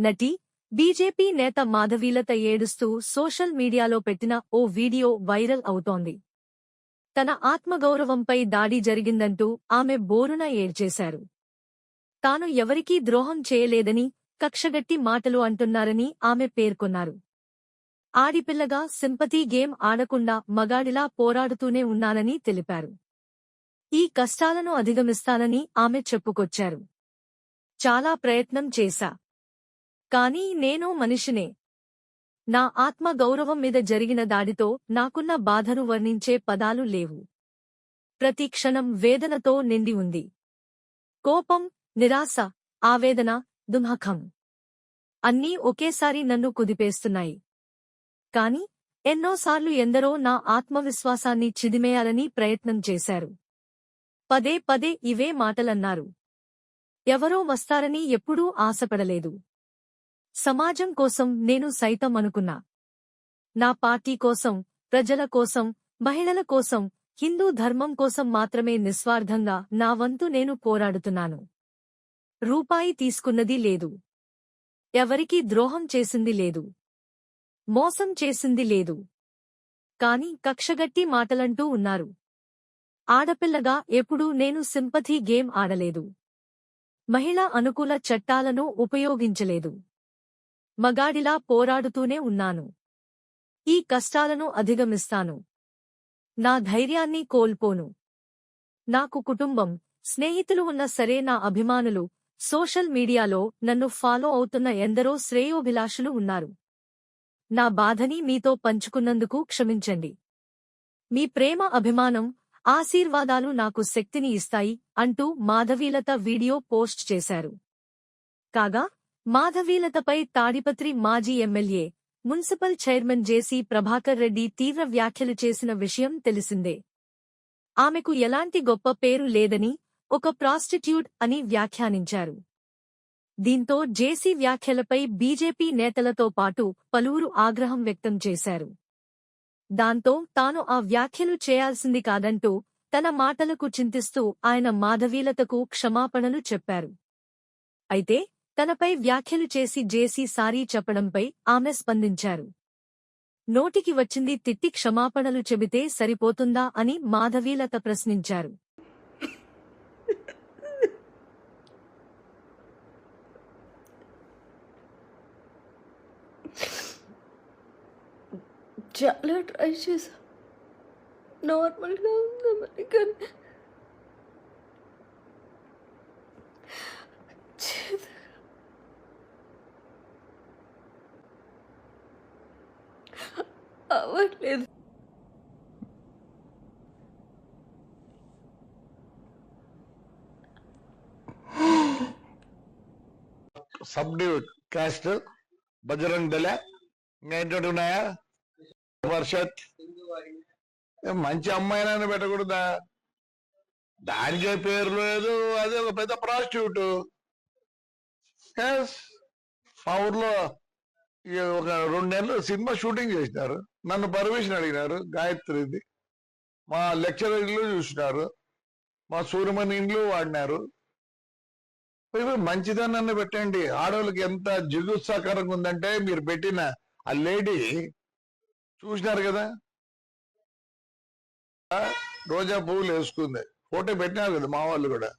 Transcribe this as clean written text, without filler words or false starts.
నటి, బీజేపీ నేత మాధవీలత ఏడుస్తూ సోషల్ మీడియాలో పెట్టిన ఓ వీడియో వైరల్ అవుతోంది. తన ఆత్మగౌరవంపై దాడి జరిగిందంటూ ఆమె బోరున ఏడ్చేశారు. తాను ఎవరికీ ద్రోహం చేయలేదని, కక్షగట్టి మాటలు అంటున్నారని ఆమె పేర్కొన్నారు. ఆడిపిల్లగా సింపతీ గేమ్ ఆడకుండా మగాడిలా పోరాడుతూనే ఉన్నానని తెలిపారు. ఈ కష్టాలను అధిగమిస్తానని ఆమె చెప్పుకొచ్చారు. చాలా ప్రయత్నం చేశా. కానీ నేను మనిషినే. నా ఆత్మ గౌరవం మీద జరిగిన దాడితో నాకున్న బాధను వర్ణించే పదాలు లేవు. ప్రతి క్షణం వేదనతో నిండి ఉంది. కోపం, నిరాశ, ఆవేదన, దుఃఖం అన్నీ ఒకేసారి నన్ను కుదిపేస్తున్నాయి. కాని ఎన్నోసార్లు ఎందరో నా ఆత్మవిశ్వాసాన్ని చిదిమేయాలని ప్రయత్నం చేశారు. పదే పదే ఇవే మాటలన్నారు. ఎవరో వస్తారని ఎప్పుడూ ఆశపడలేదు. సమాజం కోసం నేను సైతం అనుకున్నా. నా పార్టీ కోసం, ప్రజల కోసం, మహిళల కోసం, హిందూ ధర్మం కోసం మాత్రమే నిస్వార్థంగా నా వంతు నేను పోరాడుతున్నాను. రూపాయి తీసుకున్నది లేదు. ఎవరికీ ద్రోహం చేసింది లేదు. మోసం చేసింది లేదు. కాని కక్షగట్టి మాటలంటూ ఉన్నారు. ఆడపిల్లగా ఎప్పుడూ నేను సింపథీ గేమ్ ఆడలేదు. మహిళా అనుకూల చట్టాలను ఉపయోగించలేదు. మగాడిలా పోరాడుతూనే ఉన్నాను. ఈ కష్టాలను అధిగమిస్తాను. నా ధైర్యాన్ని కోల్పోను. నాకు కుటుంబం, స్నేహితులు ఉన్న సరే నా అభిమానులు, సోషల్ మీడియాలో నన్ను ఫాలో అవుతున్న ఎందరో శ్రేయోభిలాషులు ఉన్నారు. నా బాధని మీతో పంచుకున్నందుకు క్షమించండి. మీ ప్రేమ, అభిమానం, ఆశీర్వాదాలు నాకు శక్తిని ఇస్తాయి అంటూ మాధవీలత వీడియో పోస్ట్ చేశారు. కాగా మాధవీలతపై తాడిపత్రి మాజీ ఎమ్మెల్యే, మున్సిపల్ చైర్మన్ జేసీ ప్రభాకర్ రెడ్డి తీవ్ర వ్యాఖ్యలు చేసిన విషయం తెలిసిందే. ఆమెకు ఎలాంటి గొప్ప పేరు లేదని, ఒక ప్రాస్టిట్యూట్ అని వ్యాఖ్యానించారు. దీంతో జేసీ వ్యాఖ్యలపై బీజేపీ నేతలతో పాటు పలువురు ఆగ్రహం వ్యక్తం చేశారు. దాంతో తాను ఆ వ్యాఖ్యలు చేయాల్సింది కాదంటూ తన మాటలకు చింతిస్తూ ఆయన మాధవీలతకు క్షమాపణలు చెప్పారు. అయితే తనపై వ్యాఖ్యలు చేసి జేసీ సారీ చెప్పడంపై ఆమె స్పందించారు. నోటికి వచ్చింది తిట్టి క్షమాపణలు చెబితే సరిపోతుందా అని మాధవీలత ప్రశ్నించారు. చాలా ట్రై చేశా. నార్మల్గా ఉందామని, కానీ అవ్వట్లేదు. సబ్డ్యూట్ కాస్ట్, బజరంగ్ దళ, ఇంకా ఏంటంటే ఉన్నాయా, పరిషత్. మంచి అమ్మాయినని పెట్టకూడదా? దానికే పేరు లేదు. అదే ఒక పెద్ద ప్రాస్టిట్యూట్. మా ఊర్లో ఒక 2 నెలలు సినిమా షూటింగ్ చేసినారు. నన్ను పర్మిషన్ అడిగినారు. గాయత్రిది మా లెక్చరర్ ఇల్లు చూసినారు. మా సూర్యమణి ఇండ్లు వాడినారు. మంచిదన్నాన్ని పెట్టండి. ఆడవాళ్ళకి ఎంత జిగుత్సాకరంగా ఉందంటే మీరు పెట్టిన ఆ లేడీ చూసినారు కదా, రోజా పువ్వులు వేసుకుంది. ఫోటో పెట్టినారు కదా మా వాళ్ళు కూడా.